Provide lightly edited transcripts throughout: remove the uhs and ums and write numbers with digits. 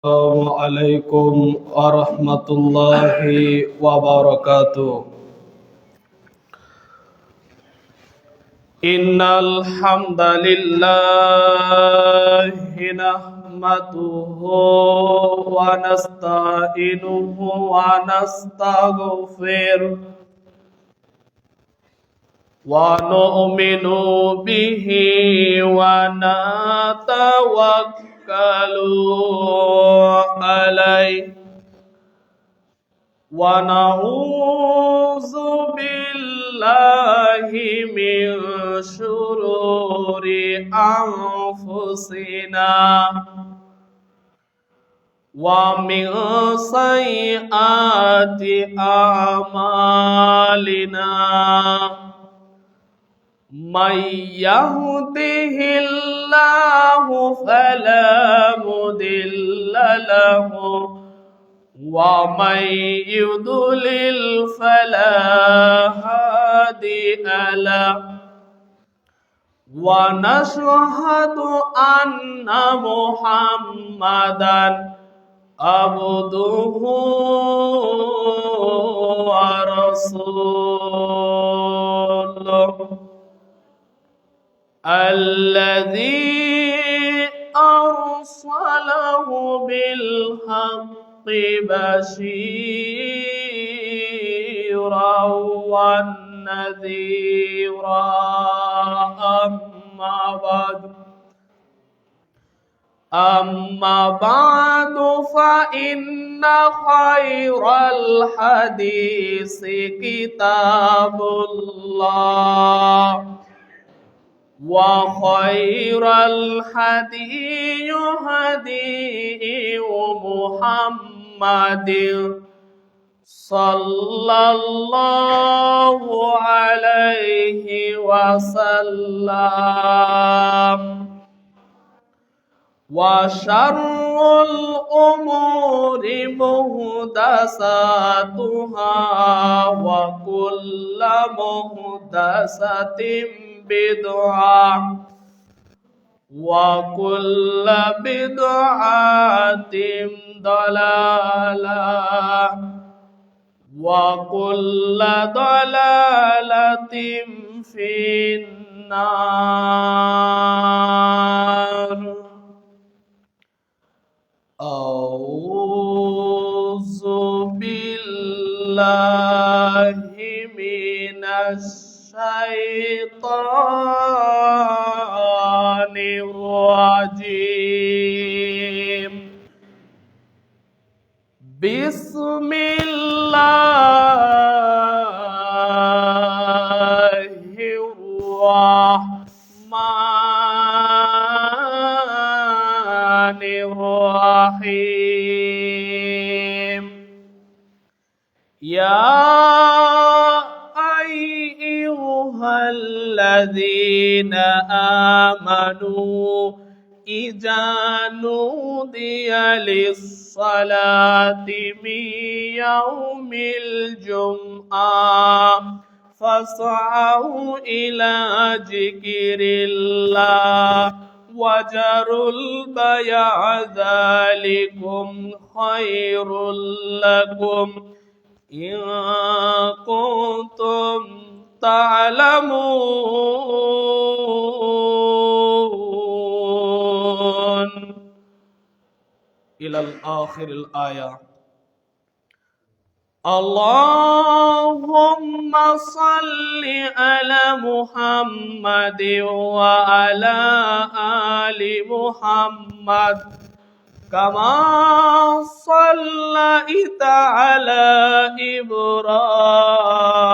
السلام عليكم ورحمة الله وبركاته. إن الحمد لله نحمده ونستعينه ونستغفره ونؤمن به ونتوكل عليه ونعوذ بالله من شرور أنفسنا ومن سيئات أعمالنا من يهده الله فلا مضل له ومن يضلل فلا هادي له ونشهد أن محمدا عبده ورسوله الذي أرسله بالحق بشيرا ونذيرا أما بعد فإن خير الحديث كتاب الله وخير الهدي هدي محمد صلى الله عليه وسلم وشر الأمور محدثاتها وكل محدثة بدعة وكل بدعة ضلالة وكل ضلالة في النار. أعوذ بالله من الشيطان الرجيم. بسم الله الرحمن الرحيم. يا أيها الذين آمنوا إذا نودي للصلاة من يوم الجمعة فاسعوا إلى ذكر الله وذروا البيع ذلكم خير لكم إن كنتم تعلمون إلى الآخر الآية. اللهم صل على محمد وعلى آل محمد كما صليت على إبراهيم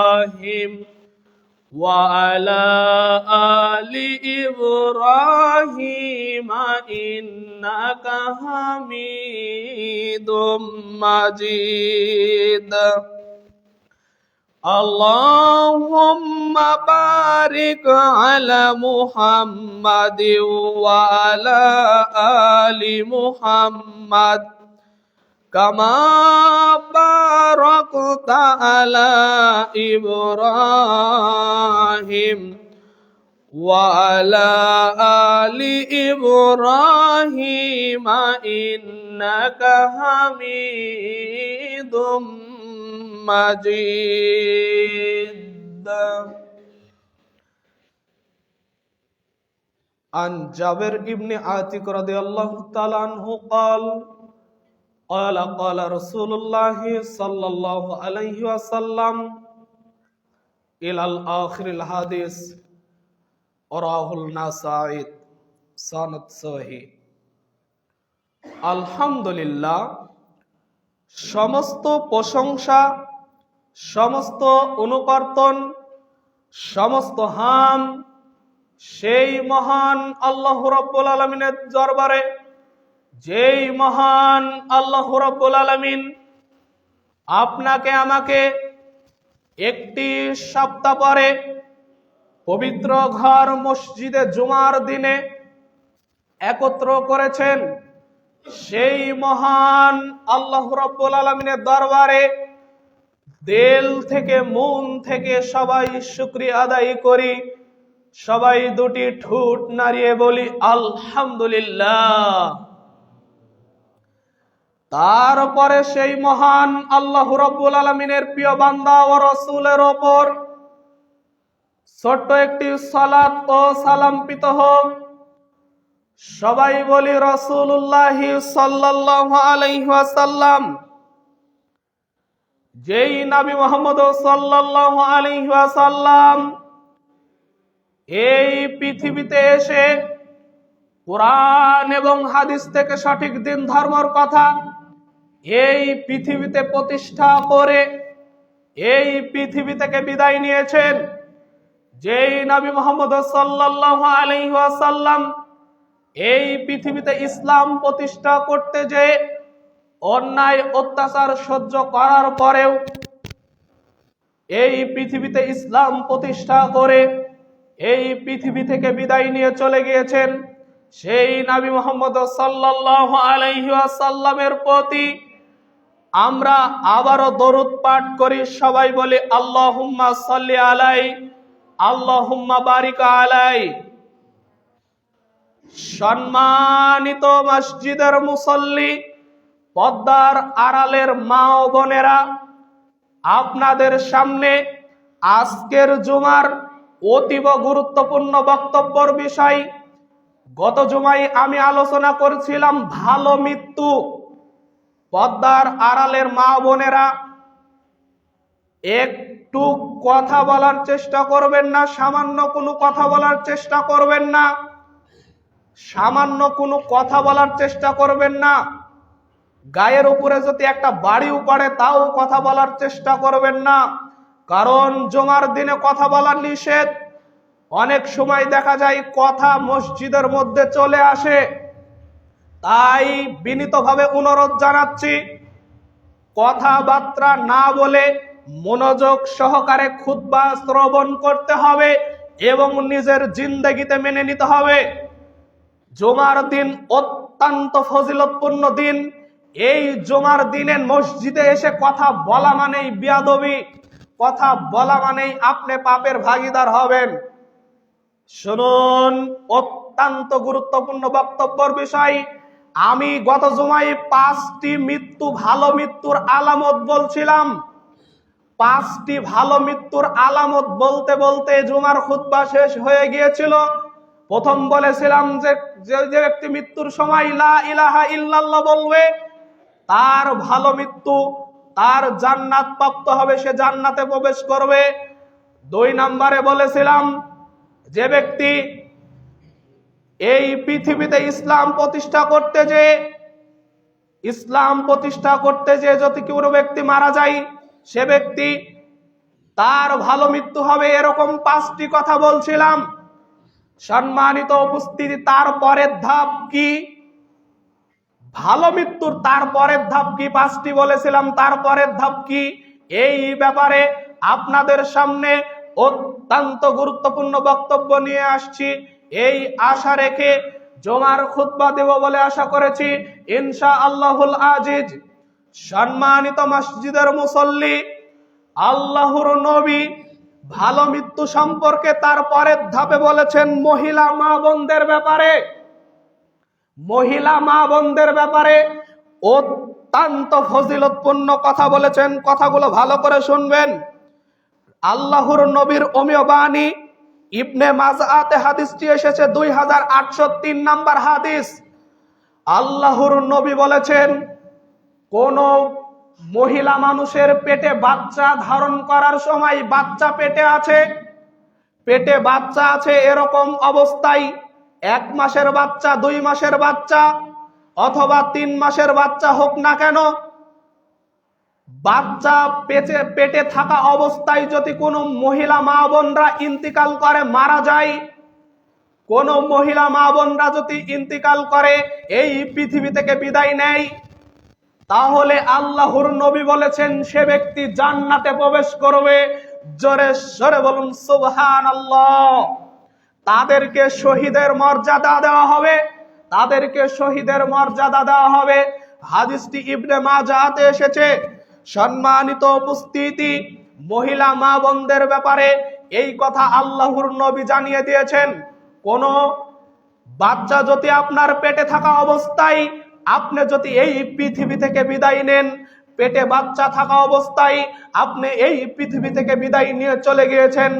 وعلى آل إبراهيم إنك حميد مجيد. اللهم بارك على محمد وعلى آل محمد كما باركت على إبراهيم وعلى آل إبراهيم إنك ইন্নাকা হামিদুম মাজিদ। عن جابر بن عاتق رضي الله تعالى عنه قال قال رسول الله صلى الله عليه وسلم إلى الآخر الحديث رواه النسائي سند صحيح। আলহামদুলিল্লাহ, সমস্ত প্রশংসা, সমস্ত অনুকর্তন, সমস্ত হাম সেই মহান আল্লাহ রাব্বুল আলামিনের দরবারে, যেই মহান আল্লাহ রাব্বুল আলামিন আপনাকে আমাকে একটি সপ্তাহ পরে পবিত্র ঘর মসজিদে জুমার দিনে একত্র করেছেন। সেই মহান আল্লাহ রাব্বুল আলামিনের দরবারে দিল থেকে, মন থেকে সবাই শুকরিয়া আদায় করি। সবাই দুটি ঠোঁট নাড়িয়ে বলি আলহামদুলিল্লাহ। তারপরে সেই মহান আল্লাহ রাব্বুল আলামিনের প্রিয় বান্দা ও রাসূলের ওপর ছোট্ট একটি সালাত ও সালাম পিত হোক। সবাই বলি রাসূলুল্লাহ সাল্লাল্লাহু আলাইহি ওয়াসাল্লাম। যেই নবী মুহাম্মদ সাল্লাল্লাহু আলাইহি ওয়াসাল্লাম এই পৃথিবীতে এসে কোরআন এবং হাদিস থেকে সঠিক দিন ধর্মের কথা এই পৃথিবীতে প্রতিষ্ঠা করে এই পৃথিবী থেকে বিদায় নিয়েছেন। যেই নবী মুহাম্মদ সাল্লাল্লাহু আলাইহি ওয়াসাল্লাম এই পৃথিবীতে ইসলাম প্রতিষ্ঠা করতে যে অন্যায় অত্যাচার সহ্য করার পরেও এই পৃথিবীতে ইসলাম প্রতিষ্ঠা করে এই পৃথিবী থেকে বিদায় নিয়ে চলে গিয়েছেন, সেই নবী মুহাম্মদ সাল্লাল্লাহু আলাইহি ওয়াসাল্লামের প্রতি আমরা আবারও দরুদ পাঠ করি। সবাই বলি আল্লাহুম্মা সাল্লি আলাই, আল্লাহুম্মা বারিক আলাই। সম্মানিত মসজিদের মুসল্লি, পর্দার আড়ালের মা ও বোনেরা, আপনাদের সামনে আজকের জুমার অতীব গুরুত্বপূর্ণ বক্তব্যের বিষয়। গত জুমায় আমি আলোচনা করেছিলাম ভালো মৃত্যু। পর্দার আড়ালের মা বোনেরা, একটু কথা বলার চেষ্টা করবেন না, সামান্য কোনো কথা বলার চেষ্টা করবেন না, সামান্য কোনো কথা বলার চেষ্টা করবেন না। গায়ের উপরে যদি একটা বাড়িও পড়ে তাও কথা বলার চেষ্টা করবেন না, কারণ জুমার দিনে কথা বলা নিষেধ। অনেক সময় দেখা যায় কথা মসজিদের মধ্যে চলে আসে। তাই বিনীতভাবে অনুরোধ জানাচ্ছি, কথাবার্তা না বলে মনোযোগ সহকারে খুতবা শ্রবণ করতে হবে এবং নিজের জিন্দেগিতে মেনে নিতে হবে। জুমার দিন অত্যন্ত ফজিলতপূর্ণ দিন। এই জুমার দিনে মসজিদে এসে কথা বলা মানেই বিয়াদবি, কথা বলা মানেই আপনি পাপের ভাগীদার হবেন। শুনুন, অত্যন্ত গুরুত্বপূর্ণ বক্তব্যের বিষয়। আমি গত জুমায় 5টি মৃত্যু, ভালো মৃত্যুর আলামত বলছিলাম। 5টি ভালো মৃত্যুর আলামত বলতে বলতে জুমার খুতবা শেষ হয়ে গিয়েছিল। প্রথম বলেছিলাম যে ব্যক্তি মৃত্যুর সময় লা ইলাহা ইল্লাল্লাহ বলবে তার ভালো মৃত্যু, তার জান্নাত প্রাপ্ত হবে, সে জান্নাতে প্রবেশ করবে। 2 নম্বরে বলেছিলাম যে ব্যক্তি এই পৃথিবীতে ইসলাম প্রতিষ্ঠা করতে যে যদি কোনো ব্যক্তি মারা যায়, সে ব্যক্তি তার ভালো মৃত্যু হবে। এরকম 5টি কথা বলছিলাম। সম্মানিত উপস্থিতি, তারপরের ধাপ কি? ভালো মৃত্যুর তারপরের ধাপ কি? 5টি বলেছিলাম, তারপরের ধাপ কি? এই ব্যাপারে আপনাদের সামনে অত্যন্ত গুরুত্বপূর্ণ বক্তব্য নিয়ে আসছি। এই আশা রেখে জুমার খুতবা দেব বলে আশা করেছি ইনশাআল্লাহুল আজিজ। সম্মানিত মসজিদের মুসল্লি, আল্লাহর নবী ভালো মৃত্যু সম্পর্কে তারপরের ধাপে বলেছেন মহিলা মা বোনদের ব্যাপারে। মহিলা মা বোনদের ব্যাপারে অত্যন্ত ফজিলতপূর্ণ কথা বলেছেন। কথাগুলো ভালো করে শুনবেন। আল্লাহর নবীর অমীয় বাণী, ইবনে মাজাতে হাদিসটি এসেছে 2803 নাম্বার হাদিস। আল্লাহর নবী বলেছেন, কোন মহিলা মানুষের পেটে বাচ্চা ধারণ করার সময় বাচ্চা পেটে বাচ্চা আছে এরকম অবস্থায় 1 মাসের বাচ্চা, 2 মাসের বাচ্চা অথবা 3 মাসের বাচ্চা হোক না কেন, বাচ্চা পেটে থাকা অবস্থায় যদি কোনো মহিলা মা বোনরা ইন্তিকাল করে, মারা যায়, কোন মহিলা মা বোনরা যদি ইন্তিকাল করে, এই পৃথিবী থেকে বিদায় নেয়, তাহলে আল্লাহর নবী বলেছেন সে ব্যক্তি জান্নাতে প্রবেশ করবে। জোরে সরে বলুন সুবহানাল্লাহ। তাদেরকে শহীদের মর্যাদা দেওয়া হবে, তাদেরকে শহীদের মর্যাদা দেওয়া হবে। হাদিসটি ইবনে মাজাতে এসেছে। সম্মানিত উপস্থিতি, মহিলা মা বোনদের ব্যাপারে এই কথা আল্লাহর নবী জানিয়ে দিয়েছেন। কোন বাচ্চা যদি আপনার পেটে থাকা অবস্থায় আপনি যদি এই পৃথিবী থেকে বিদায় নেন, পেটে বাচ্চা থাকা অবস্থায় আপনি এই পৃথিবী থেকে বিদায় নিয়ে চলে গিয়েছেন,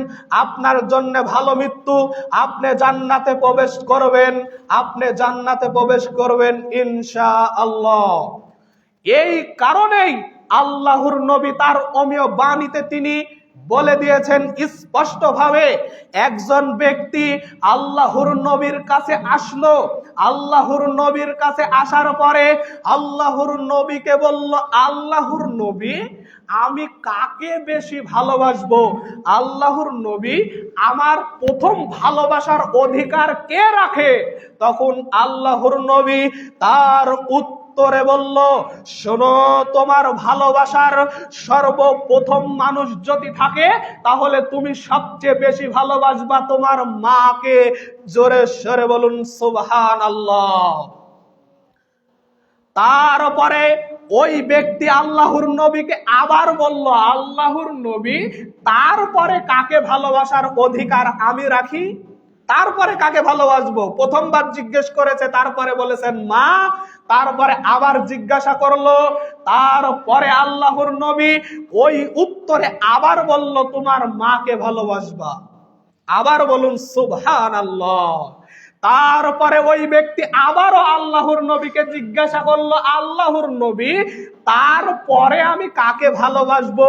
আপনার জন্য ভালো মৃত্যু, আপনি জান্নাতে প্রবেশ করবেন, আপনি জান্নাতে প্রবেশ করবেন ইনশাআল্লাহ। এই কারণেই আল্লাহর নবী তার অমীয় বাণীতে তিনি বলে দিয়েছেন স্পষ্টভাবে, একজন ব্যক্তি আল্লাহর নবীর কাছে আসলো, আল্লাহর নবীর কাছে আসার পরে আল্লাহর নবীকে বলল, আল্লাহর নবী আমি কাকে বেশি ভালোবাসবো? আল্লাহর নবী আমার প্রথম ভালোবাসার অধিকার কে রাখে? তখন আল্লাহর নবী তার উত্তরে বলল, শোনো, তোমার ভালোবাসার সর্বপ্রথম মানুষ যদি থাকে তাহলে তুমি সবচেয়ে বেশি ভালোবাসবা তোমার মাকে। জোরে সরে বলুন সুবহানাল্লাহ। তারপরে ওই ব্যক্তি আল্লাহর নবীকে আবার বলল, আল্লাহর নবী তারপরে কাকে ভালোবাসার অধিকার আমি রাখি? তারপরে কাকে ভালোবাসবো? প্রথমবার জিজ্ঞেস করেছে, তারপরে বলেছেন মা, তারপরে আবার জিজ্ঞাসা করলো, তারপরে আল্লাহর নবী ওই উত্তরে আবার বলল তোমার মাকে ভালোবাসবা। আবার বলুন সুবহানাল্লাহ। তারপরে ওই ব্যক্তি আবারও আল্লাহর নবীকে জিজ্ঞাসা করলো, আল্লাহর নবী তারপরে আমি কাকে ভালোবাসবো?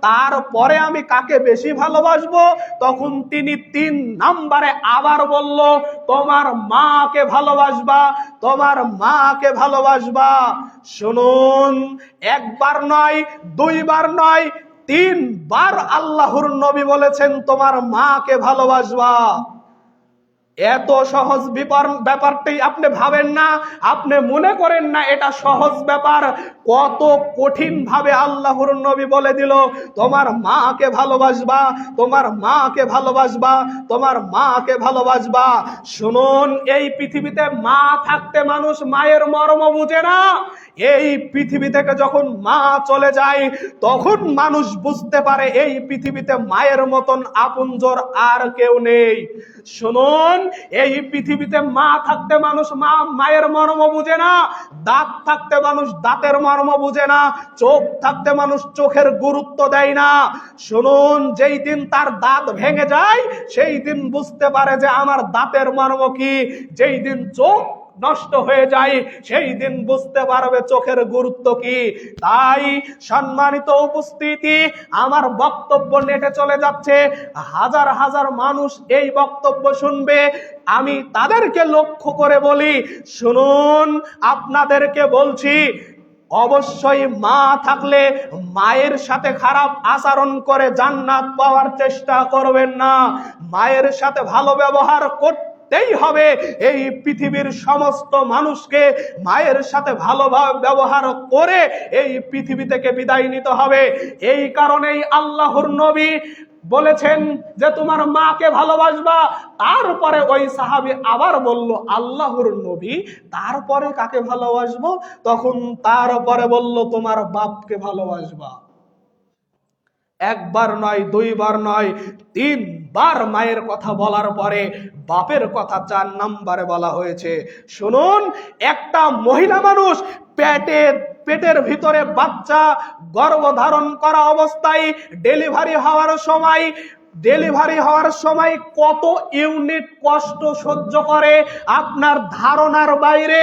তারপরে আমি কাকে বেশি ভালোবাসবো? তখন তিনি 3 নম্বরে আবার বলল, তোমার মাকে ভালোবাসবা, তোমার মাকে ভালোবাসবা। শুনুন, একবার নয়, 2 বার নয়, 3 বার আল্লাহর নবী বলেছেন তোমার মাকে ভালোবাসবা। এত সহজ ব্যাপারটি আপনি ভাবেন না, আপনি মনে করেন না এটা সহজ ব্যাপার। কত কঠিন ভাবে আল্লাহর নবী বলে দিল তোমার মাকে ভালোবাসবা, তোমার মাকে ভালোবাসবা, তোমার মাকে ভালোবাসবা। শুনুন, এই পৃথিবীতে মা থাকতে মানুষ মায়ের মর্ম বুঝে না। এই পৃথিবী থেকে যখন মা চলে যায় তখন মানুষ বুঝতে পারে এই পৃথিবীতে মায়ের মতন আপনজন আর কেউ নেই। শুনুন, এই পৃথিবীতে মা থাকতে মানুষ মায়ের মর্ম বুঝে না, দাঁত থাকতে মানুষ দাঁতের মর্ম বুঝে না, চোখ থাকতে মানুষ চোখের গুরুত্ব দেয় না। শুনুন, যেই দিন তার দাঁত ভেঙে যায় সেই দিন বুঝতে পারে যে আমার দাঁতের মর্ম কি। যেই দিন চোখ নষ্ট হয়ে যায় সেই দিন বুঝতে পারবে চোখের গুরুত্ব কি। তাই সম্মানিত উপস্থিতি, আমার বক্তব্য নেটে চলে যাচ্ছে, হাজার হাজার মানুষ এই বক্তব্য শুনবে। আমি তাদেরকে লক্ষ্য করে বলি, শুনুন, আপনাদেরকে বলছি, অবশ্যই মা থাকলে মায়ের সাথে খারাপ আচরণ করে জান্নাত পাওয়ার চেষ্টা করবেন না। মায়ের সাথে ভালো ব্যবহার করতেই হবে। এই পৃথিবীর সমস্ত মানুষকে মায়ের সাথে ভালোভাবে ব্যবহার করে এই পৃথিবী থেকে বিদায় নিতে হবে। এই কারণেই আল্লাহর নবী বলেছেন যে তোমার মাকে ভালোবাসবা। তারপরে ওই সাহাবী আবার বলল, আল্লাহর নবী তারপরে কাকে ভালোবাসবো? তখন তারপরে বলল তোমার বাপকে ভালোবাসবা। একবার নয়, 2 বার নয়, 3 বার মায়ের কথা বলার পরে বাপের কথা 4 নম্বরে বলা হয়েছে। শুনুন, একটা মহিলা মানুষ পেটের ভিতরে বাচ্চা গর্ভধারণ করা অবস্থায় ডেলিভারি হওয়ার সময় কত ইউনিট কষ্ট সহ্য করে আপনার ধারণার বাইরে।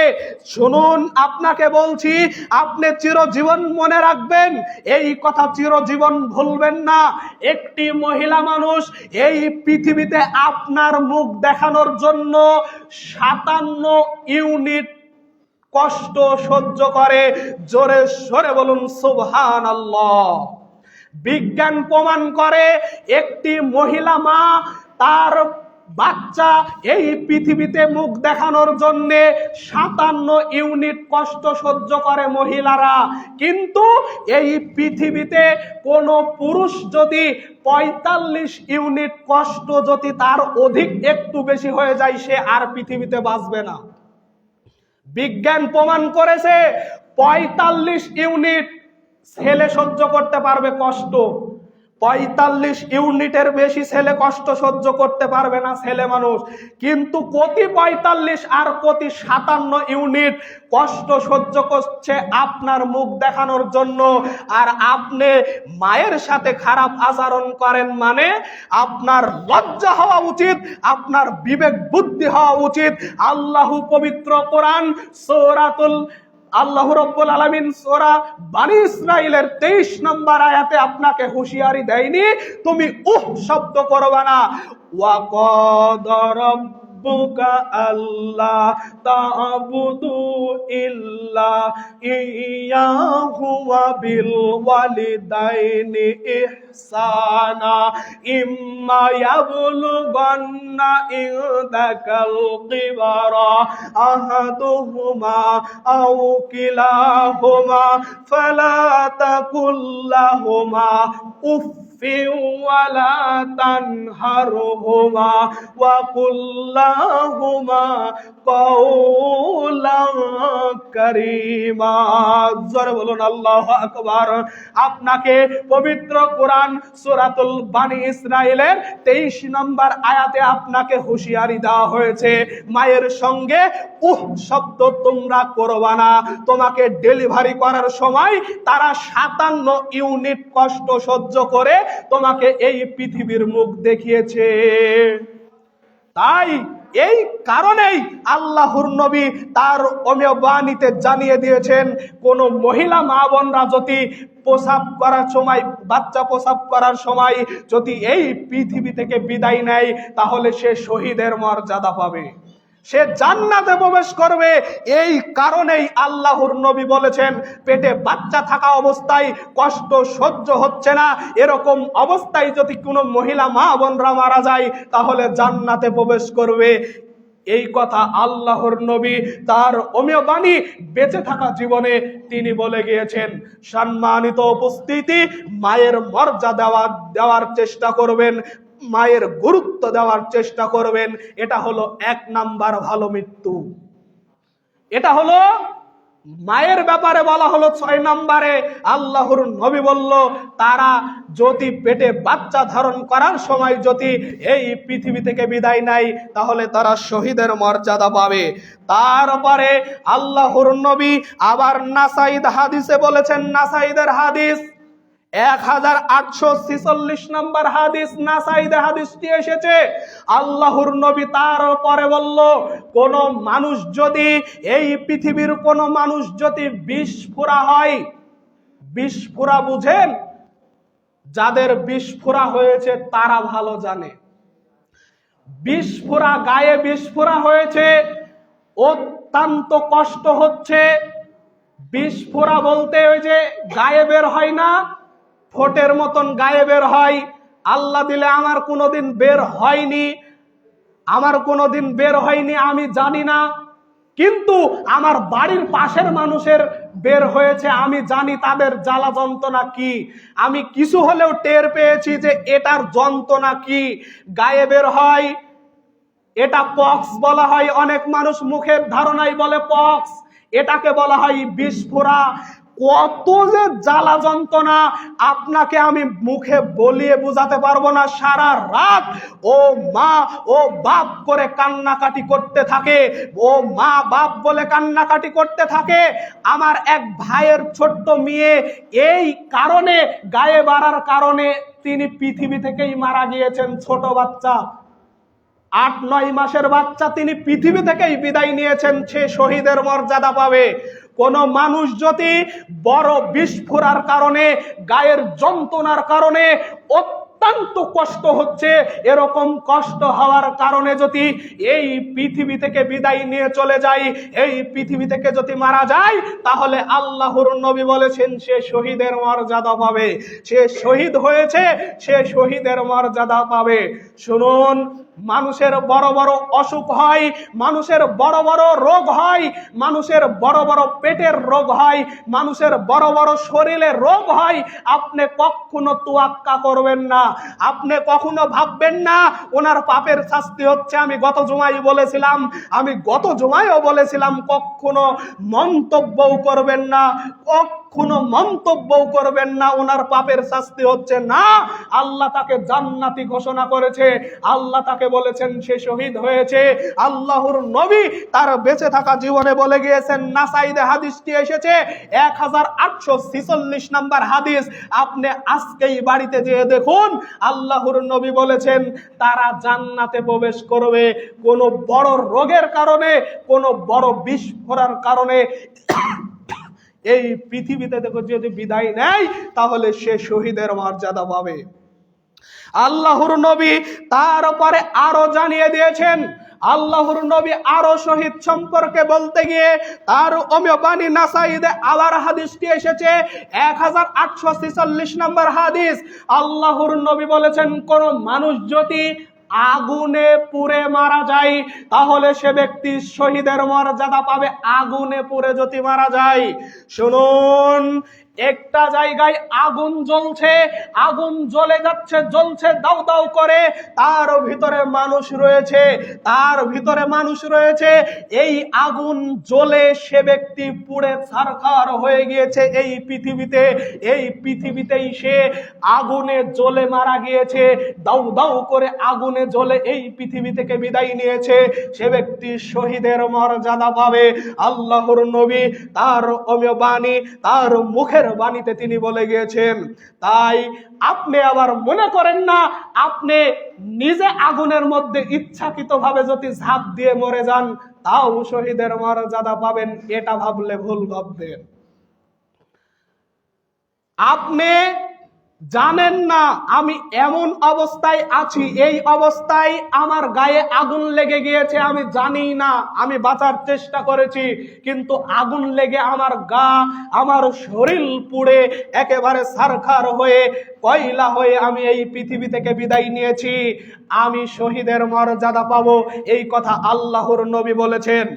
শুনুন, আপনাকে বলছি, আপনি চিরজীবন মনে রাখবেন, এই কথা চিরজীবন ভুলবেন না। একটি মহিলা মানুষ এই পৃথিবীতে আপনার মুখ দেখানোর জন্য 57 ইউনিট কষ্ট সহ্য করে। জোরে সরে বলুন সুবহানাল্লাহ। বিজ্ঞান প্রমাণ করে একটি মহিলা মা তার বাচ্চা এই পৃথিবীতে মুখ দেখানোর জন্য 57 ইউনিট কষ্ট সহ্য করে মহিলারা। কিন্তু এই পৃথিবীতে কোন পুরুষ যদি 45 ইউনিট কষ্ট যদি তার অধিক একটু বেশি হয়ে যায়, সে আর পৃথিবীতে বাঁচবে না। বিজ্ঞান প্রমাণ করেছে 45 ইউনিট ছেলে সহ্য করতে পারবে কষ্ট। 45 ইউনিটের বেশি ছেলে কষ্ট সহ্য করতে পারবে না ছেলে মানুষ। কিন্তু কতি 45 আর কতি 57 ইউনিট কষ্ট সহ্য করছে আপনার মুখ দেখানোর জন্য। আর আপনি মায়ের সাথে খারাপ আচরণ করেন, মানে আপনার লজ্জা হওয়া উচিত, আপনার বিবেক বুদ্ধি হওয়া উচিত। আল্লাহ পবিত্র কোরআন আল্লাহ রাব্বুল আলামিন সূরা বনী ইসরাঈলের 23 নম্বর আয়াতে আপনাকে হুঁশিয়ারি দেয়নি তুমি শব্দ করবে না। ওয়া ক্বাদা রাব্বুকা আল্লা তা'বুদু ইল্লা ইয়্যাহু ওয়া বিল ওয়ালিদাইনি ইহসানা ইম্মা ইয়াবলুগান্না ইনদাকাল কিবারা আহাদুহুমা আও কিলাহুমা ফালা তাকুল লাহুমা উফ ولا تنهرهما وقل لهما قولا كريما। জোরে বলুন আল্লাহু আকবার। আপনাকে পবিত্র কোরআন সূরাতুল বনী ইসরাঈলের 23 নম্বর আয়াতে আপনাকে হুঁশিয়ারি দেওয়া হয়েছে, মায়ের সঙ্গে শব্দ তোমরা করবা না। তোমাকে ডেলিভারি করার সময় তারা 57 ইউনিট কষ্ট সহ্য করে তোমাকে এই পৃথিবীর মুখ দেখিয়েছে। তাই এই কারণেই আল্লাহর নবী তার অমীয়বাণীতে জানিয়ে দিয়েছেন, কোন মহিলা মা বোনরা যদি প্রসাব করার সময়, বাচ্চা প্রসাব করার সময় যদি এই পৃথিবী থেকে বিদায় নেয়, তাহলে সে শহীদের মর্যাদা পাবে, সে জান্নাতে প্রবেশ করবে। এই কারণেই আল্লাহর নবী বলেছেন, পেটে বাচ্চা থাকা অবস্থায় কষ্ট সহ্য হচ্ছে না, এরকম অবস্থায় যদি কোনো মহিলা মা বোনরা মারা যায়, তাহলে জান্নাতে প্রবেশ করবে। এই কথা আল্লাহর নবী তার অমীয়বাণী বেঁচে থাকা জীবনে তিনি বলে গিয়েছেন। সম্মানিত উপস্থিতি, মায়ের মর্যাদা দেওয়ার চেষ্টা করবেন, মায়ের গুরুত্ব দেওয়ার চেষ্টা করবেন। এটা হলো 1 নাম্বার ভালো মৃত্যু। এটা হলো মায়ের ব্যাপারে বলা হলো। 6 নম্বরে আল্লাহর নবী বলল, তারা যদি পেটে বাচ্চা ধারণ করার সময় যদি এই পৃথিবী থেকে বিদায় নেয়, তাহলে তারা শহীদের মর্যাদা পাবে। তারপরে আল্লাহর নবী আবার নাসাঈদ হাদিসে বলেছেন, নাসাঈদের হাদিস 1846 নম্বর হাদিস, নাসাঈদে হাদিসটি এসেছে। আল্লাহর নবী তারপরে বলল, কোন মানুষ যদি, এই পৃথিবীর কোন মানুষ যদি বিস্ফোরা হয়, বিস্ফোরা বুঝেন? যাদের বিস্ফোরা হয়েছে তারা ভালো জানে। বিস্ফোরা, গায়ে বিস্ফোরা হয়েছে, অত্যন্ত কষ্ট হচ্ছে। বিস্ফোরা বলতে ওই যে গায়ে বের হয় না, ফোটের মতন গায়ে বের হয়। আল্লাহ দিলে আমার কোনোদিন বের হয়নি, আমি জানি না, কিন্তু আমার বাড়ির পাশের মানুষের বের হয়েছে, আমি জানি তাদের জ্বালা যন্ত্রণা কি। আমি কিছু হলেও টের পেয়েছি যে এটার যন্ত্রণা কি। গায়ে বের হয়, এটা পক্স বলা হয়। অনেক মানুষ মুখের ধারণাই বলে পক্স, এটাকে বলা হয় বিস্ফোরা। কত যে জ্বালা যন্ত্রণা আপনাকে আমি মুখে বলিয়ে বোঝাতে পারবো না। সারা রাত ও মা ও বাপ করে কান্নাকাটি করতে থাকে, ও মা বাপ বলে কান্নাকাটি করতে থাকে। আমার এক ভাইয়ের ছোট্ট মেয়ে এই কারণে, গায়ে বাড়ার কারণে তিনি পৃথিবী থেকেই মারা গিয়েছেন। ছোট বাচ্চা, 8-9 মাসের বাচ্চা, তিনি পৃথিবী থেকেই বিদায় নিয়েছেন। সে শহীদের মর্যাদা পাবে। কোন মানুষ যদি বড় বিস্ফোরার কারণে, গায়ের যন্ত্রণার কারণে অত্যন্ত কষ্ট হচ্ছে, এরকম কষ্ট হওয়ার কারণে যদি এই পৃথিবী থেকে বিদায় নিয়ে চলে যায়, এই পৃথিবী থেকে যদি মারা যায়, তাহলে আল্লাহর নবী বলেছেন সে শহীদের মর্যাদা পাবে। সে শহীদ হয়েছে, সে শহীদের মর্যাদা পাবে। শুনুন, মানুষের বড় বড় অসুখ হয়, মানুষের বড় বড় রোগ হয়, মানুষের বড় বড় পেটের রোগ হয়, মানুষের বড় বড় শরীরে রোগ হয়। আপনি কখনো তোয়াক্কা করবেন না, আপনি কখনো ভাববেন না ওনার পাপের শাস্তি হচ্ছে। আমি গত জুমায়ও বলেছিলাম কখনো মন্তব্যও করবেন না, কখনো মন্তব্যও করবেন না ওনার পাপের শাস্তি হচ্ছে না। আল্লাহ তাকে জান্নাতি ঘোষণা করেছে, আল্লাহ তাকে বলেছেন সে শহীদ হয়েছে। আল্লাহর নবী তার বেঁচে থাকা জীবনে বলে গিয়েছেন, নাসাইতে হাদিসটি এসেছে 1846 নম্বর হাদিস। আপনি আজকেই বাড়িতে যেয়ে দেখুন, আল্লাহর নবী বলেছেন তারা জান্নাতে প্রবেশ করবে কোন বড় রোগের কারণে, কোন বড় বিস্ফোরণের কারণে। এই পৃথিবীতে দেখো যদি বিদায় নেয়, তাহলে সে শহীদের মর্যাদা পাবে। আল্লাহর নবী তার উপরে আরো জানিয়ে দিয়েছেন। আল্লাহর নবী আরো শহীদ সম্পর্কে বলতে গিয়ে তার অমীয় বাণী নাসাইতে আবার হাদিসটি এসেছে 1846 নম্বর হাদিস। আল্লাহর নবী বলেছেন কোন মানুষ যদি আগুনে পুড়ে মারা যায়, তাহলে সে ব্যক্তি শহীদের মর্যাদা পাবে। আগুনে পুড়ে যদি মারা যায়, শুনুন, একটা জায়গায় আগুন জ্বলছে, আগুন জ্বলে যাচ্ছে, জ্বলছে দাউ দাউ করে, তার ভিতরে মানুষ রয়েছে, তার ভিতরে মানুষ রয়েছে। এই আগুন জ্বলে সে ব্যক্তি পুড়ে ছারখার হয়ে গিয়েছে এই পৃথিবীতে। এই পৃথিবীতেই সে আগুনে জ্বলে মারা গিয়েছে, দাউ দাউ করে আগুনে জ্বলে এই পৃথিবী থেকে বিদায় নিয়েছে। সে ব্যক্তি শহীদের মর্যাদা পাবে। আল্লাহর নবী তার অমীয় বাণী, তার মুখের বাণীতে তিনি বলে গিয়েছেন। তাই আপনি আবার মনে করেন না আপনি নিজে আগুনের মধ্যে ইচ্ছাকৃতভাবে যদি ঝাঁপ দিয়ে মরে যান তাও শহীদের মর্যাদা পাবেন, এটা ভাবলে ভুল ভাববেন। আপনি জানেন না আমি এমন অবস্থায় আছি, এই অবস্থায় আমার গায়ে আগুন লেগে গিয়েছে, আমি জানি না, আমি বাঁচার চেষ্টা করেছি, কিন্তু আগুন লেগে আমার গা, আমার শরীর পুড়ে একেবারে ছারখার হয়ে, কয়লা হয়ে আমি এই পৃথিবী থেকে বিদায় নিয়েছি। আমি শহীদের মর্যাদা পাবো, এই কথা আল্লাহর নবী বলেছেন।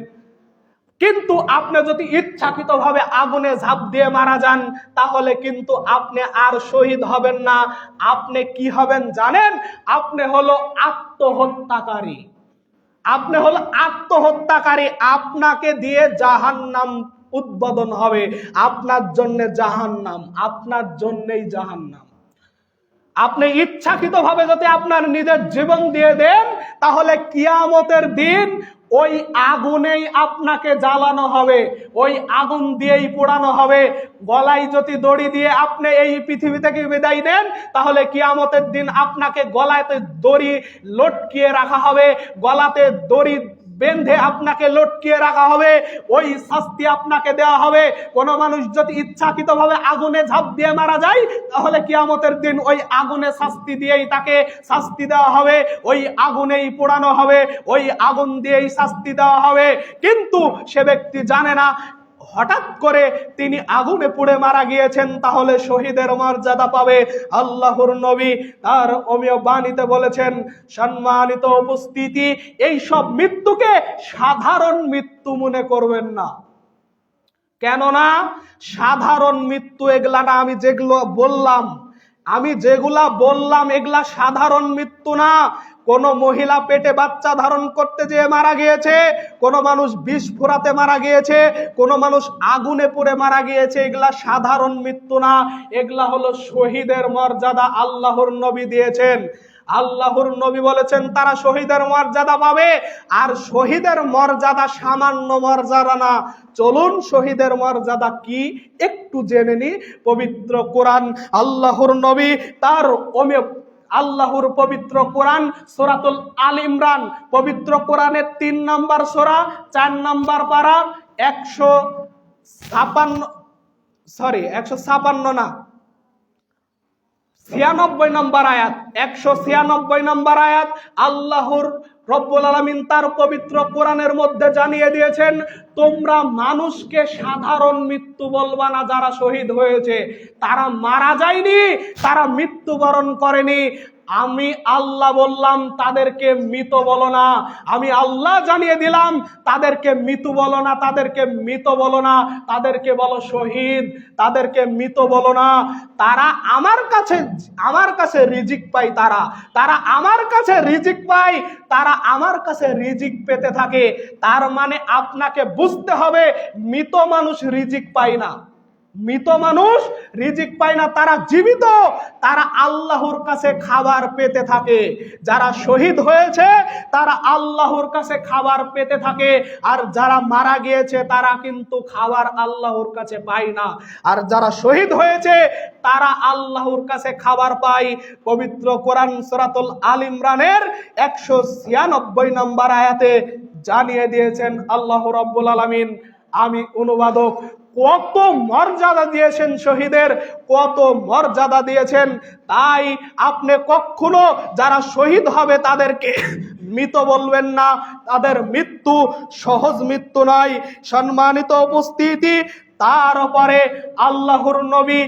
কিন্তু আপনি যদি ইচ্ছাকৃতভাবে আগুনে ঝাঁপ দিয়ে মারা যান, তাহলে কিন্তু আপনি আর শহীদ হবেন না। আপনি কি হবেন জানেন? আপনি হলো আত্মহত্যাকারী। আপনি হলো আত্মহত্যাকারী। আপনাকে দিয়ে জাহান্নাম উদ্বোধন হবে। আপনার জন্য জাহান্নাম, আপনার জন্যই জাহান্নাম। আপনি ইচ্ছাকৃতভাবে যদি আপনার নিজের জীবন দিয়ে দেন, তাহলে কিয়ামতের দিন ওই আগুনেই আপনাকে জ্বালানো হবে, ওই আগুন দিয়েই পোড়ানো হবে। গলায় যদি দড়ি দিয়ে আপনি এই পৃথিবী থেকে বিদায় নেন, তাহলে কিয়ামতের দিন আপনাকে গলাতে দড়ি লটকিয়ে রাখা হবে, গলাতে দড়ি বেঁধে আপনাকে লটকিয়ে রাখা হবে, ওই শাস্তি আপনাকে দেওয়া হবে। কোন মানুষ যদি ইচ্ছাকৃতভাবে আগুনে ঝাঁপ দিয়ে মারা যায়, তাহলে কিয়ামতের দিন ওই আগুনে শাস্তি দিয়েই তাকে শাস্তি দেওয়া হবে, ওই আগুনেই পোড়ানো হবে, ওই আগুন দিয়েই শাস্তি দেওয়া হবে। কিন্তু সে ব্যক্তি জানে না হঠাৎ করে তিনি আগুনে পুড়ে মারা গিয়েছেন, তাহলে শহীদের মর্যাদা পাবে। আল্লাহর নবী তার অমীয় বাণীতে বলেছেন, সম্মানিত উপস্থিতি, এই সব মৃত্যুকে সাধারণ মৃত্যু মনে করবেন না। কেননা সাধারণ মৃত্যু এগুলা না, আমি যেগুলা বললাম এগুলা সাধারণ মৃত্যু না। কোন মহিলা পেটে বাচ্চা ধারণ করতে যেয়ে মারা গিয়েছে, কোন মানুষ বিষ ফোরাতে মারা গিয়েছে, কোন মানুষ আগুনে পুড়ে মারা গিয়েছে, এগুলা সাধারণ মৃত্যু না, এগুলা হলো শহীদের মর্যাদা আল্লাহর নবী দিয়েছেন। আল্লাহর নবী বলেছেন তারা শহীদের মর্যাদা পাবে। আর শহীদের মর্যাদা সামান্য মর্যাদা না। চলুন শহীদের মর্যাদা কি একটু জেনে নি। পবিত্র কোরআন, আল্লাহর নবী তার আল্লাহর পবিত্র কোরআন সূরাতুল আল ইমরান, পবিত্র কোরআনের 3 নম্বর সূরা 4 নম্বর পারা 156 না 96 নম্বর আয়াত, 196 নম্বর আয়াত আল্লাহর রব্বুল আলামিন তার পবিত্র কোরআনের মধ্যে জানিয়ে দিয়েছেন, তোমরা মানুষকে সাধারণ মৃত্যু বলবা না। যারা শহীদ হয়েছে তারা মারা যায়নি, তারা মৃত্যুবরণ করেনি। আমি আল্লাহ বললাম তাদেরকে মৃত বলো না। আমি আল্লাহ জানিয়ে দিলাম তাদেরকে মৃত বলো না, তাদেরকে মৃত বলো না, তাদেরকে বলো শহীদ, তাদেরকে মৃত বলো না। তারা আমার কাছে রিজিক পায়, তারা আমার কাছে রিজিক পায়, তারা আমার কাছে রিজিক পেতে থাকে। তার মানে আপনাকে বুঝতে হবে মৃত মানুষ রিজিক পায় না, মৃত মানুষ রিজিক পায় না, তারা জীবিত, তারা আল্লাহর কাছে খাবার পেতে থাকে। যারা শহীদ হয়েছে তারা আল্লাহর কাছে খাবার পেতে থাকে, আর যারা মারা গিয়েছে তারা কিন্তু খাবার আল্লাহর কাছে পায় না। আর যারা শহীদ হয়েছে তারা আল্লাহর কাছে খাবার পায়। পবিত্র কোরআন সূরাতুল আল ইমরানের 196 নম্বর আয়াতে জানিয়ে দিয়েছেন আল্লাহ রাব্বুল আলামিন। আমি অনুবাদক, কত মর্যাদা দিয়েছেন শহীদের, কত মর্যাদা দিয়েছেন। তাই আপনি কখনো যারা শহীদ হবে তাদেরকে মৃত বলবেন না। তাদের মৃত্যু সহজ মৃত্যু নয়। সম্মানিত উপস্থিতি, তার উপরে আল্লাহর নবী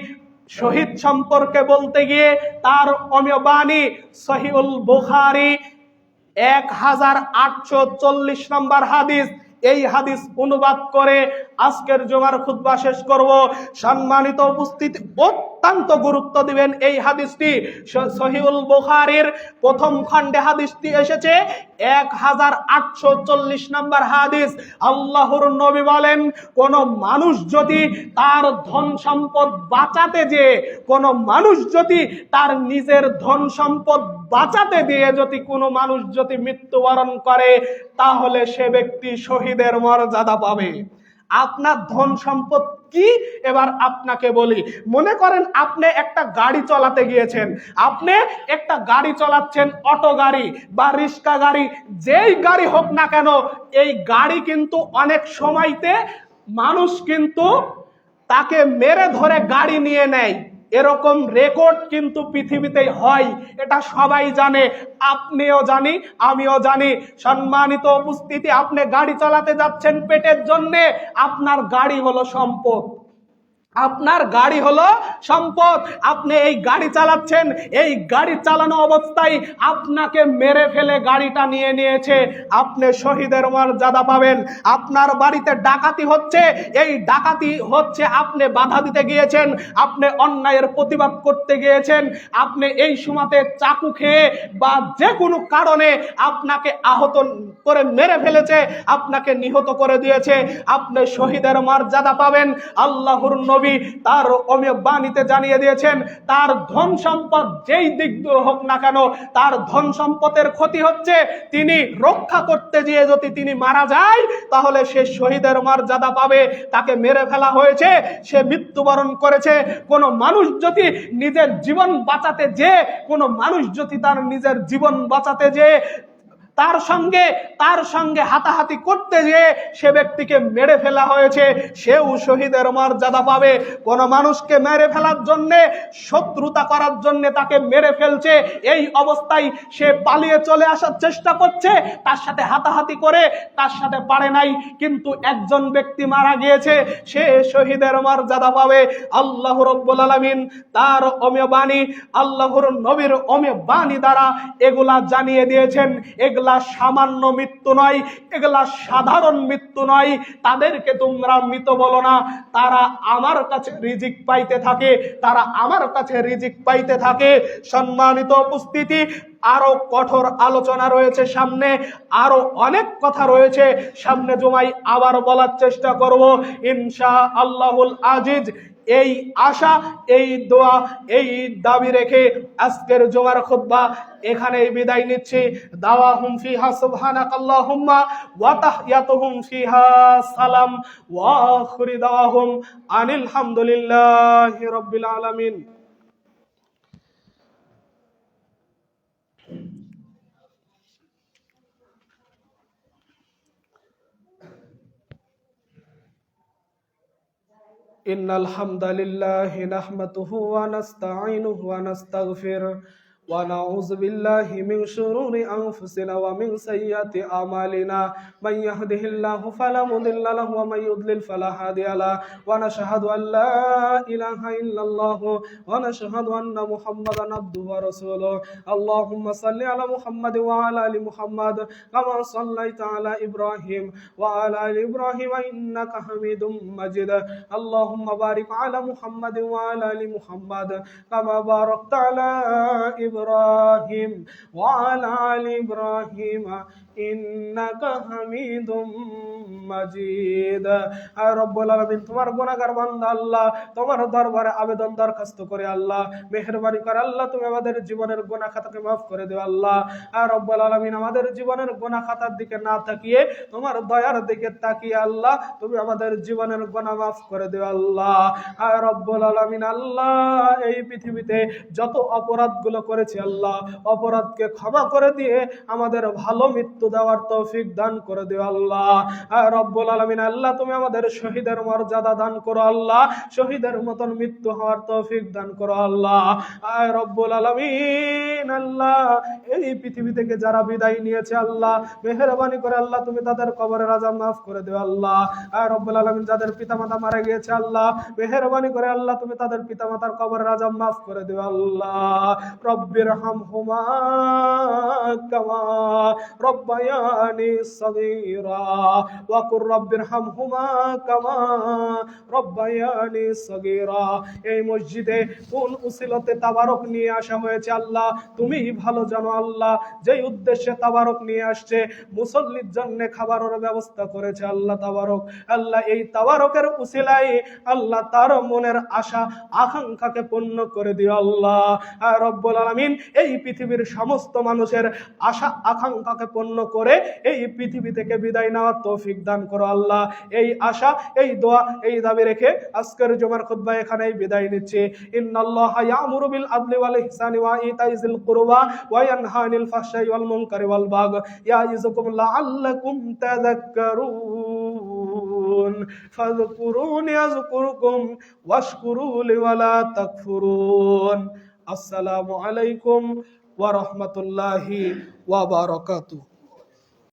শহীদ সম্পর্কে বলতে গিয়ে তার অমীয় বাণী সহিহুল বুখারী 1840 নম্বর হাদিস, এই হাদিস অনুবাদ করে আজকের জুমার খুতবা শেষ করব। সম্মানিত উপস্থিতি, অত্যন্ত গুরুত্ব দিবেন এই হাদিসটি। সহিহুল বুখারীর প্রথম খণ্ডে হাদিসটি এসেছে 1840 নম্বর হাদিস। আল্লাহর নবী বলেন, কোন মানুষ যদি তার ধন সম্পদ বাঁচাতে যে, কোন মানুষ যদি তার নিজের ধন সম্পদ বাঁচাতে দিয়ে যদি কোনো মানুষ যদি মৃত্যুবরণ করে, তাহলে সে ব্যক্তি শহীদের মর্যাদা পাবে। আপনার ধন সম্পদ কি এবার আপনাকে বলি। মনে করেন আপনি একটা গাড়ি চালাতে গিয়েছেন, আপনি একটা গাড়ি চালাচ্ছেন, অটো গাড়ি বা রিক্সা গাড়ি, যেই গাড়ি হোক না কেন, এই গাড়ি কিন্তু অনেক সময়তে মানুষ কিন্তু তাকে মেরে ধরে গাড়ি নিয়ে নেয়। এরকম রেকর্ড কিন্তু পৃথিবীতে হয়, এটা সবাই জানে, আপনিও জানি, আমিও জানি। সম্মানিত উপস্থিতি, আপনি গাড়ি চালাতে যাচ্ছেন পেটের জন্যে, আপনার গাড়ি হলো সম্পদ, আপনার গাড়ি হলো সম্পদ। আপনি এই গাড়ি চালাচ্ছেন, এই গাড়ি চালানো অবস্থায় আপনাকে মেরে ফেলে গাড়িটা নিয়ে নিয়েছে, আপনি শহীদের মর্যাদা পাবেন। আপনার বাড়িতে ডাকাতি হচ্ছে, এই ডাকাতি হচ্ছে, আপনি বাধা দিতে গিয়েছেন, আপনি অন্যায়ের প্রতিবাদ করতে গিয়েছেন, আপনি এই সময়তে চাকু খেয়ে বা যে কোনো কারণে আপনাকে আহত করে মেরে ফেলেছে, আপনাকে নিহত করে দিয়েছে, আপনি শহীদের মর্যাদা পাবেন। আল্লাহর নবী তার অমীয় বাণীতে জানিয়ে দিয়েছেন, তার ধন সম্পদ যেই দিক দিয়ে হোক না কেন, তার ধন সম্পদের ক্ষতি হচ্ছে, তিনি রক্ষা করতে গিয়ে যদি তিনি মারা যায়, তাহলে সে শহীদের মর্যাদা পাবে। তাকে মেরে ফেলা হয়েছে, সে মৃত্যুবরণ করেছে। কোন মানুষ যদি নিজের জীবন বাঁচাতে যে, কোন মানুষ যদি তার নিজের জীবন বাঁচাতে যে তার সঙ্গে হাতাহাতি করতে যে সে ব্যক্তিকে মেরে ফেলা হয়েছে, সেও শহীদের মর্যাদা পাবে। কোন মানুষকে মেরে ফেলার জন্য, শত্রুতা করার জন্য তাকে মেরে ফেলছে, এই অবস্থায় সে পালিয়ে চলে আসার চেষ্টা করছে, তার সাথে হাতাহাতি করে তার সাথে পারে নাই, কিন্তু একজন ব্যক্তি মারা গিয়েছে, সে শহীদের মর্যাদা পাবে। আল্লাহ রাব্বুল আলামিন তার অমীয় বাণী, আল্লাহর নবীর অমীয় বাণী দ্বারা এগুলা জানিয়ে দিয়েছেন। এগুলা এগুলা সামান্য মৃত্যু নয়, এগুলা সাধারণ মৃত্যু নয়। তাদেরকে তোমরা মৃত বলো না, তারা আমার কাছে রিজিক পাইতে থাকে, তারা আমার কাছে রিজিক পাইতে থাকে। সম্মানিত উপস্থিতি, আরো কঠোর আলোচনা রয়েছে সামনে, আরো অনেক কথা রয়েছে সামনে জুমায় আবার বলার চেষ্টা করব ইনশাআল্লাহুল আজিজ। এই আশা, এই দোয়া, এই দাবি রেখে আজকের জুমার খুতবা এখানেই বিদায় নিচ্ছি। দাওয়াহুম ফিহা সুবহানাকাল্লাহুম্মা ওয়া তাহিয়াতুহুম ফিহা সালাম ওয়া আখিরু দাওয়াহুম আনিল হামদুলিল্লাহি রাব্বিল আলামিন। ইন্নাল হামদালিল্লাহি নাহমাদুহু ওয়া নাস্তাঈনুহু ওয়া নাস্তাগফিরুহ ওয়া নাউযু বিল্লাহি মিন শুরুরি আনফুসিনা ওয়া মিন সাইয়্যাতি আমালিনা মান ইয়াহদিহিল্লাহু ফালা মুদিল্লা লাহু ওয়া মান ইউদ্লিল ফালা হাদিয়া লাহু ওয়া নাশহাদু আল লা ইলাহা ইল্লাল্লাহু ওয়া নাশহাদু আন্না মুহাম্মাদান আবদুহু ওয়া রাসূলুহু। আল্লাহুম্মা সাল্লি আলা মুহাম্মাদ ওয়া আলা আলি মুহাম্মাদ কামা সাল্লাইতা আলা ইব্রাহিম ওয়া আলা আলি ইব্রাহিম ইন্নাকা হামিদুম মাজিদ। আল্লাহুম্মা বারিক আলা মুহাম্মাদ ওয়া আলা আলি মুহাম্মাদ কামা বারাকতা আলা ইব্রাহিম ওয়া আলা আলি ইব্রাহিম ইন্নাকা হামিদুম মাজিদ। আর রব্বুল আলামিন, তোমার গুনাহগার বান্দা আল্লাহ, তোমার দরবারে আবেদন দরখাস্ত করে আল্লাহ, মেহেরবানি করে আল্লাহ, তুমি আমাদের জীবনের গুনাহ খাতাকে মাফ করে দিও আল্লাহ। আর রব্বুল আলামিন, আমাদের জীবনের গুনাহ খাতার দিকে না তাকিয়ে তোমার দয়ার দিকে তাকিয়ে আল্লাহ, তুমি আমাদের জীবনের গুনাহ মাফ করে দিও আল্লাহ। আর রব্বুল আলামিন আল্লাহ, এই পৃথিবীতে যত অপরাধগুলো করেছি আল্লাহ, অপরাধকে ক্ষমা করে দিয়ে আমাদের ভালো মৃত্যু দেওয়ার তৌফিক দান করে দিও আল্লাহ। আর রব্বুল আলামিন আল্লাহ, তুমি আমাদের শহীদের মর্যাদা দান করো আল্লাহ, শহীদের মতন মৃত্যু হওয়ার তৌফিক দান করো আল্লাহ। আর রব্বুল আলামিন আল্লাহ, এই পৃথিবী থেকে যারা বিদায় নিয়েছে আল্লাহ, মেহেরবানি করে আল্লাহ, তুমি তাদের কবরের আযাব মাফ করে দিও আল্লাহ। আর রব্বুল আলামিন, যাদের পিতামাতা মারা গিয়েছে আল্লাহ, মেহেরবানি করে আল্লাহ, তুমি তাদের পিতামাতার কবরের আযাব মাফ করে দিও আল্লাহ। রব্বিরহামহুমা কামা রব্বায়ানি সগীরা ওয়া কুর রব্বিরহামহুমা কামা রব্বায়ানি সগীরা। এই মসজিদে কোন উসিলতে তাবারক নিয়ে আসা হয়েছে আল্লাহ, তুমি ভালো জানো আল্লাহ। যেই উদ্দেশ্যে তাবারক নিয়ে আসছে, মুসল্লির জন্য খাবারের ব্যবস্থা করেছে আল্লাহ তাবারক। আল্লাহ, এই তাবারকের উসিলায় আল্লাহ তার মনের আশা আকাঙ্ক্ষাকে পূর্ণ করে দিও আল্লাহ। আর রব্বুল আলামিন, এই পৃথিবীর সমস্ত মানুষের আশা আকাঙ্ক্ষাকে পূর্ণ করে এই পৃথিবী থেকে বিদায় নেওয়ার তৌফিক দান করো আল্লাহ। এই আশা, এই দোয়া, এই দাবি রেখে আজকের জুমার খুতবা এখানেই বিদায় নিচ্ছি। ইন্নাল্লাহা ইয়ামুরু বিল আদলি ওয়াল ইহসানি ওয়া ইতাইজিল কুরবা ওয়া ইয়ানহা আনিল ফাহশাই ওয়াল মুনকারি ওয়াল বাগই ইয়াইযুকুম লাআল্লাকুম তাযাক্কারুন ফাযকুরুনি আযকুরকুম ওয়াশকুরু লি ওয়া লা তাকফুরুন। আসসালামু আলাইকুম ওয়া রাহমাতুল্লাহি ওয়া বারাকাতুহু।